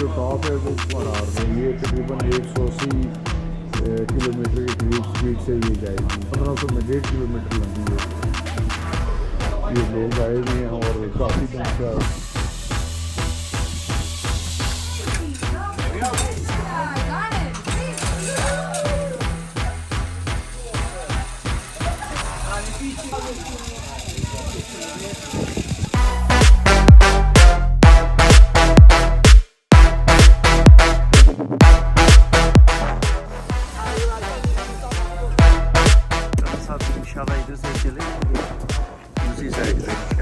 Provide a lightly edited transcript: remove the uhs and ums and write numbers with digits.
जो टॉप है वो बना रहे हैं। ये तकरीबन 180 किलोमीटर के करीब स्पीड से ये जाएगी। 1500 में 1.5 किलोमीटर लंबी है। ये लोग आए हुए हैं और काफ़ी दिन का इंशाल्लाह इधर से चले उसी साइड से।